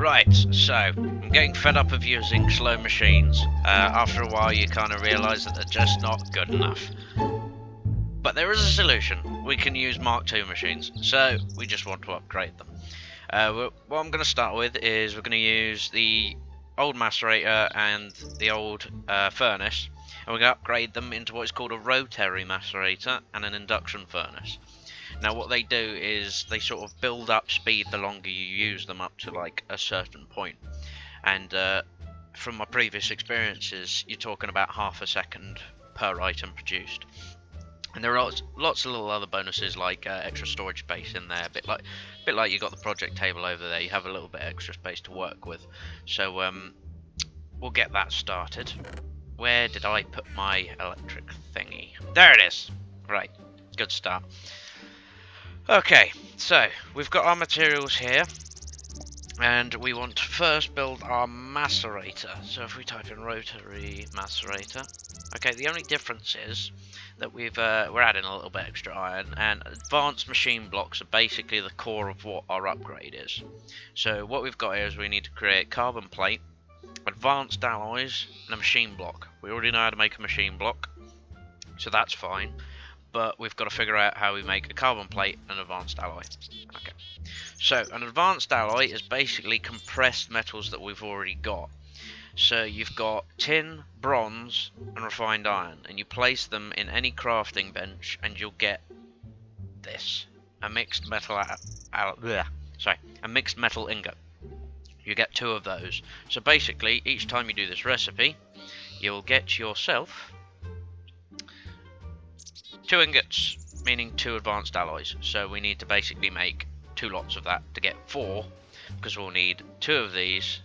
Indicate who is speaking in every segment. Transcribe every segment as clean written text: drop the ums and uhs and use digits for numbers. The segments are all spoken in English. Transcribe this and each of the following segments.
Speaker 1: Right, so I'm getting fed up of using slow machines. After a while you kind of realise that they're just not good enough. But there is a solution. We can use Mark II machines, so we just want to upgrade them. What I'm going to start with is we're going to use the old macerator and the old furnace, and we're going to upgrade them into what is called a Rotary Macerator and an Induction Furnace. Now what they do is they sort of build up speed the longer you use them up to like a certain point. And from my previous experiences, you're talking about half a second per item produced. And there are lots of little other bonuses like extra storage space in there, a bit like you got the project table over there. You have a little bit extra space to work with. So we'll get that started. Where did I put my electric thingy? There it is. Right, good start. Okay, so we've got our materials here, and we want to first build our macerator. So if we type in Rotary Macerator, okay, the only difference is that we're adding a little bit extra iron, and advanced machine blocks are basically the core of what our upgrade is. So what we've got here is we need to create carbon plate, advanced alloys, and a machine block. We already know how to make a machine block, so that's fine. But we've got to figure out how we make a carbon plate and advanced alloy. Okay, so an advanced alloy is basically compressed metals that we've already got. So you've got tin, bronze, and refined iron, and you place them in any crafting bench, and you'll get this: a mixed metal a mixed metal ingot. You get 2 of those. So basically, each time you do this recipe, you'll get yourself 2 ingots, meaning 2 advanced alloys. So we need to basically make 2 lots of that to get 4, because we'll need 2 of these.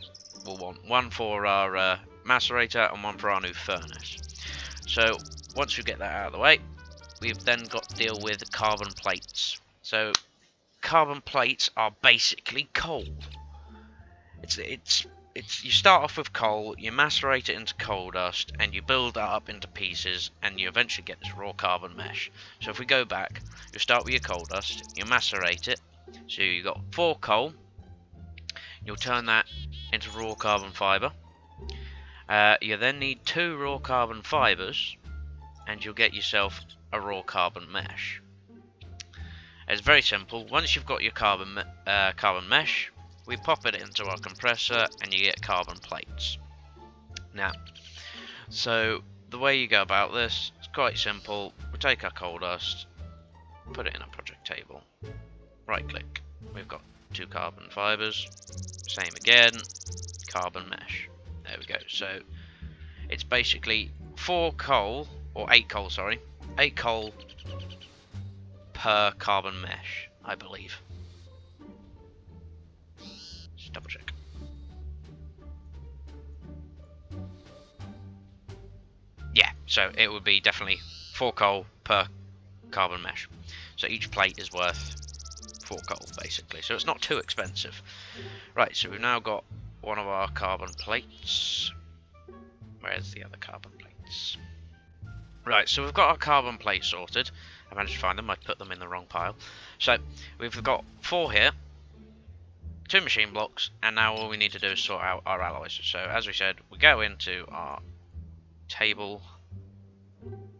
Speaker 1: We'll want 1 for our macerator and 1 for our new furnace. So once we get that out of the way, we've then got to deal with carbon plates. So carbon plates are basically coal. You start off with coal, you macerate it into coal dust, and you build that up into pieces, and you eventually get this raw carbon mesh. So if we go back, you start with your coal dust, you macerate it, so you've got 4 coal, you'll turn that into raw carbon fibre. You then need 2 raw carbon fibres, and you'll get yourself a raw carbon mesh. It's very simple. Once you've got your carbon mesh, we pop it into our compressor and you get carbon plates. Now, so the way you go about this is quite simple. We take our coal dust, put it in a project table, right click, we've got 2 carbon fibres, same again, carbon mesh. There we go. So it's basically 4 coal, or 8 coal, sorry, 8 coal per carbon mesh, I believe. Double check. Yeah, so it would be definitely 4 coal per carbon mesh. So each plate is worth 4 coal, basically. So it's not too expensive. Right, so we've now got one of our carbon plates. Where's the other carbon plates? Right, so we've got our carbon plates sorted. I managed to find them, I put them in the wrong pile. So we've got 4 here. 2 machine blocks, and now all we need to do is sort out our alloys. So as we said, we go into our table,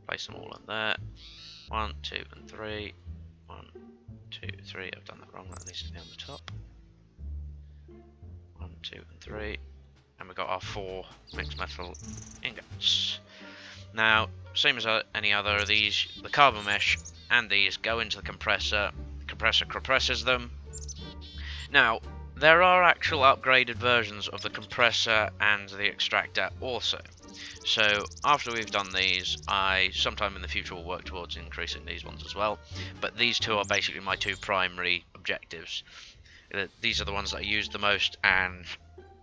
Speaker 1: place them all in there. 1, 2, and 3. 1, 2, 3. I've done that wrong. That needs to be on the top. 1, 2, and 3. And we've got our 4 mixed metal ingots. Now, same as any other of these, the carbon mesh and these go into the compressor. The compressor compresses them. Now, there are actual upgraded versions of the compressor and the extractor also. So after we've done these, I sometime in the future will work towards increasing these ones as well. But these 2 are basically my 2 primary objectives. These are the ones that I use the most, and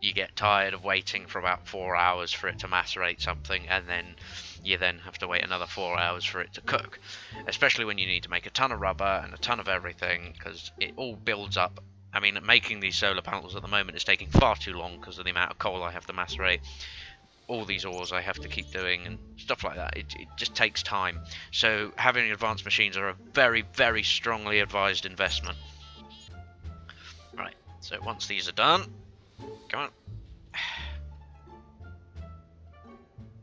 Speaker 1: you get tired of waiting for about 4 hours for it to macerate something, and then you then have to wait another 4 hours for it to cook. Especially when you need to make a ton of rubber and a ton of everything, because it all builds up. I mean, making these solar panels at the moment is taking far too long because of the amount of coal I have to macerate. All these ores I have to keep doing and stuff like that. It just takes time. So having advanced machines are a very, very strongly advised investment. Right, so once these are done, Come on.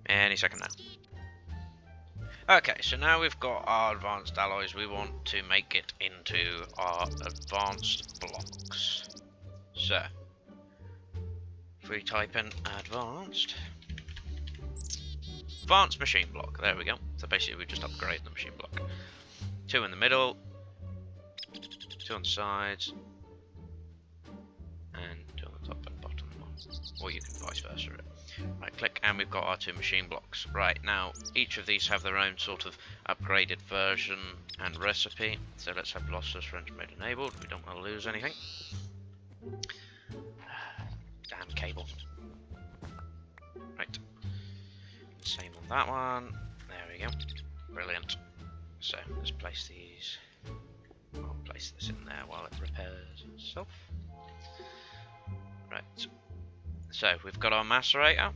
Speaker 1: Any second now. Okay, so now we've got our advanced alloys. We want to make it into our advanced blocks. So, if we type in advanced machine block, there we go. So basically we just upgrade the machine block. 2 in the middle, 2 on the sides, and 2 on the top and bottom. Or you can vice versa it. Right click, and we've got our 2 machine blocks. Right, now each of these have their own sort of upgraded version and recipe. So let's have lossless render mode enabled. We don't want to lose anything. Damn cable. Right. Same on that one. There we go. Brilliant. So let's place these. I'll place this in there while it repairs itself. Right. So we've got our macerator.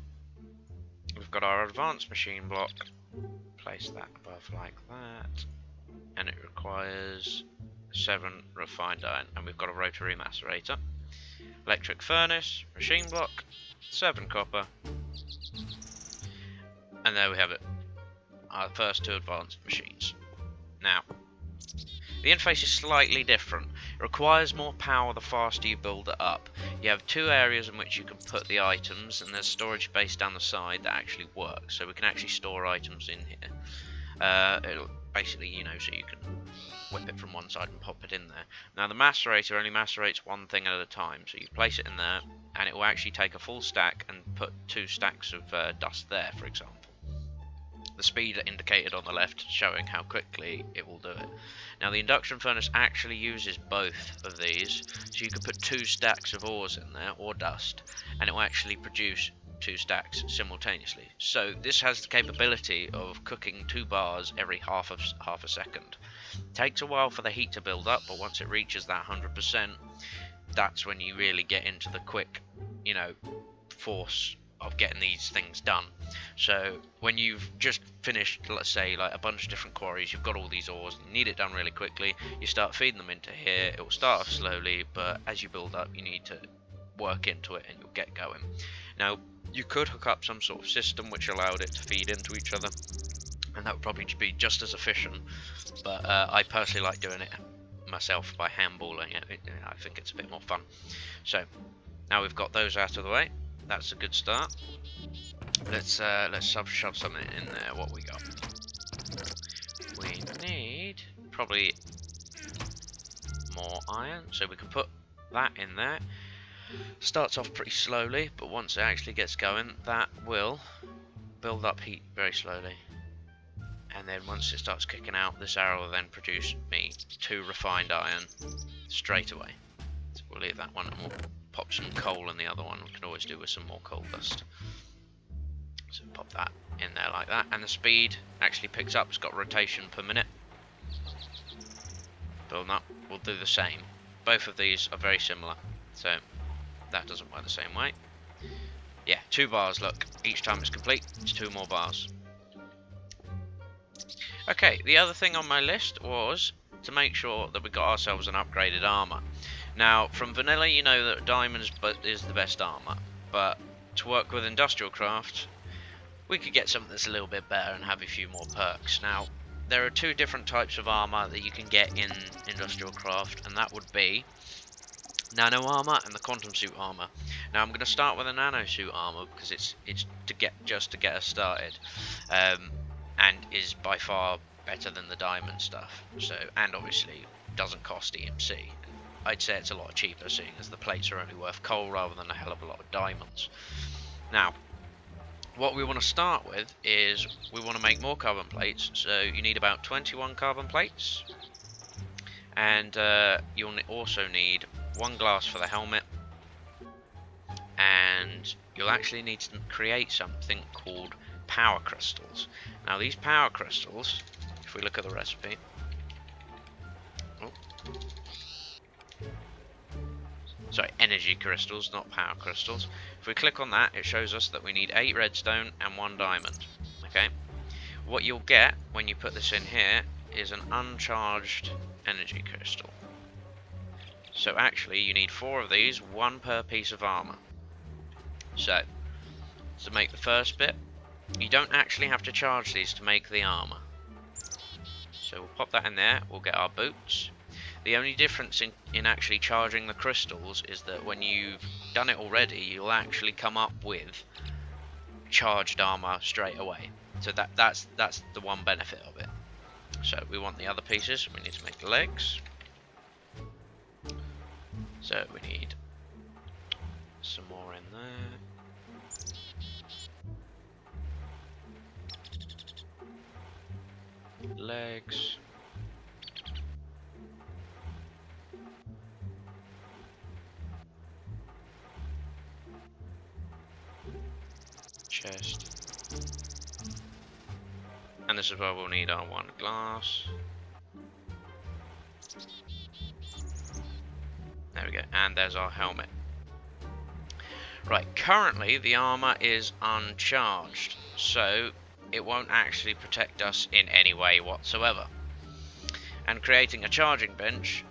Speaker 1: We've got our advanced machine block. Place that above like that. And it requires 7 refined iron. And we've got a rotary macerator. Electric furnace, machine block, 7 copper. And there we have it. Our first 2 advanced machines. Now, the interface is slightly different. It requires more power the faster you build it up. You have 2 areas in which you can put the items, and there's storage space down the side that actually works. So we can actually store items in here. It'll basically, you know, so you can whip it from one side and pop it in there. Now the macerator only macerates one thing at a time, so you place it in there, and it will actually take a full stack and put 2 stacks of dust there, for example. The speed indicated on the left showing how quickly it will do it. Now the induction furnace actually uses both of these, so you can put 2 stacks of ores in there, or dust, and it will actually produce 2 stacks simultaneously. So this has the capability of cooking 2 bars every half a second. It takes a while for the heat to build up, but once it reaches that 100%, that's when you really get into the quick, you know, force of getting these things done. So when you've just finished, let's say, like a bunch of different quarries, you've got all these ores, you need it done really quickly, you start feeding them into here. It will start off slowly, but as you build up, you need to work into it and you'll get going. Now you could hook up some sort of system which allowed it to feed into each other, and that would probably be just as efficient, but I personally like doing it myself by handballing it. I think it's a bit more fun. So now we've got those out of the way. That's a good start. Let's shove something in there. What we got? We need probably more iron, so we can put that in there. Starts off pretty slowly, but once it actually gets going, that will build up heat very slowly. And then once it starts kicking out, this arrow will then produce me 2 refined iron straight away. So we'll leave that one, and we'll pop some coal in the other one. We can always do with some more coal dust. So pop that in there like that, and the speed actually picks up. It's got rotation per minute. Building up, we'll do the same. Both of these are very similar, so that doesn't work the same way. Yeah, 2 bars, look. Each time it's complete, it's 2 more bars. Okay, the other thing on my list was to make sure that we got ourselves an upgraded armor. Now, from vanilla, you know that diamonds is the best armor, but to work with industrial craft, we could get something that's a little bit better and have a few more perks. Now, there are 2 different types of armor that you can get in industrial craft, and that would be Nano Armor and the Quantum Suit Armor. Now, I'm going to start with a Nano Suit Armor because it's just to get us started, and is by far better than the diamond stuff. So, and obviously doesn't cost EMC. I'd say it's a lot cheaper, seeing as the plates are only worth coal rather than a hell of a lot of diamonds. Now, what we want to start with is we want to make more carbon plates. So you need about 21 carbon plates, and you'll also need 1 glass for the helmet, and you'll actually need to create something called power crystals. Now these power crystals, if we look at the recipe, sorry, energy crystals, not power crystals. If we click on that, it shows us that we need 8 redstone and 1 diamond. Okay, what you'll get when you put this in here is an uncharged energy crystal. So actually you need 4 of these, 1 per piece of armor. So, to make the first bit, you don't actually have to charge these to make the armor. So we'll pop that in there, we'll get our boots. The only difference in actually charging the crystals is that when you've done it already, you'll actually come up with charged armor straight away. So that's the one benefit of it. So we want the other pieces. We need to make the legs. So we need some more in there. Legs. Chest. And this is where we'll need our one glass. There we go, and there's our helmet. Right, currently the armor is uncharged, so it won't actually protect us in any way whatsoever. And creating a charging bench,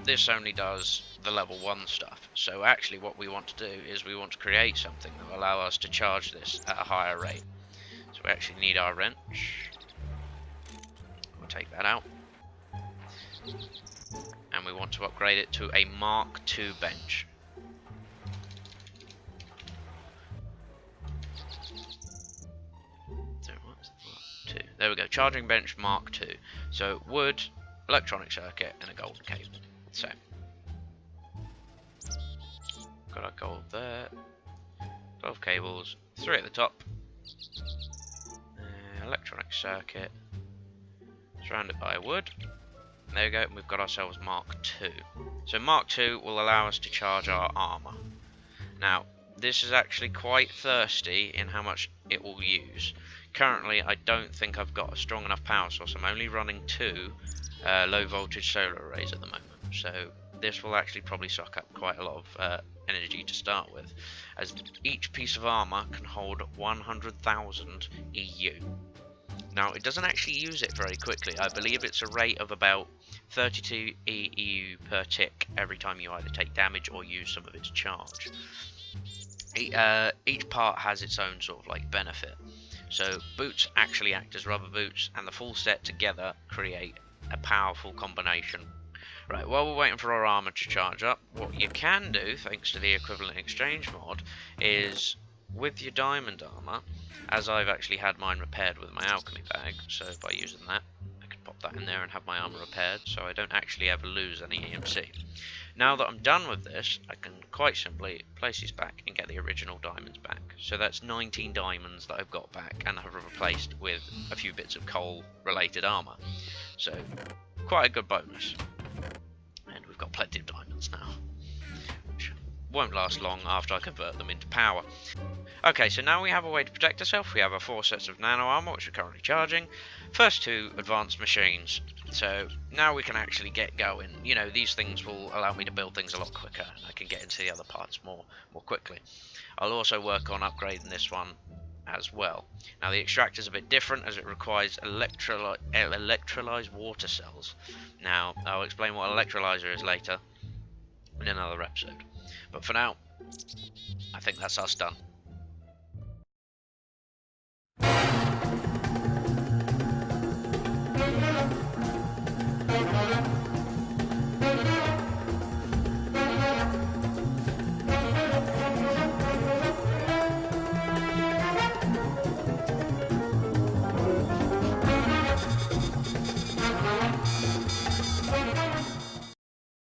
Speaker 1: this only does the level 1 stuff. So actually what we want to do is we want to create something that will allow us to charge this at a higher rate. So we actually need our wrench. We'll take that out. And we want to upgrade it to a Mark II bench. There we go, charging bench Mark II. So wood, electronic circuit, and a golden cable. So got our gold there. 12 cables, 3 at the top. Electronic circuit, surrounded by wood. There we go, and we've got ourselves Mark II. So Mark II will allow us to charge our armor. Now, this is actually quite thirsty in how much it will use. Currently, I don't think I've got a strong enough power source. I'm only running 2 low voltage solar arrays at the moment. So this will actually probably suck up quite a lot of energy to start with, as each piece of armor can hold 100,000 EU. Now, it doesn't actually use it very quickly. I believe it's a rate of about 32 EU per tick every time you either take damage or use some of its charge. Each part has its own sort of like benefit. So boots actually act as rubber boots, and the full set together create a powerful combination. Right, while we're waiting for our armor to charge up, what you can do, thanks to the equivalent exchange mod, is with your diamond armor, as I've actually had mine repaired with my alchemy bag, so by using that, I can pop that in there and have my armor repaired, so I don't actually ever lose any EMC. Now that I'm done with this, I can quite simply place these back and get the original diamonds back. So that's 19 diamonds that I've got back and have replaced with a few bits of coal related armor. So quite a good bonus. And we've got plenty of diamonds now, which won't last long after I convert them into power. Okay, so now we have a way to protect ourselves. We have our 4 sets of nano armor, which we're currently charging. First 2 advanced machines. So now we can actually get going. You know, these things will allow me to build things a lot quicker. I can get into the other parts more quickly. I'll also work on upgrading this one as well. Now the extractor is a bit different, as it requires electrolyzed water cells. Now I'll explain what electrolyzer is later in another episode. But for now, I think that's us done.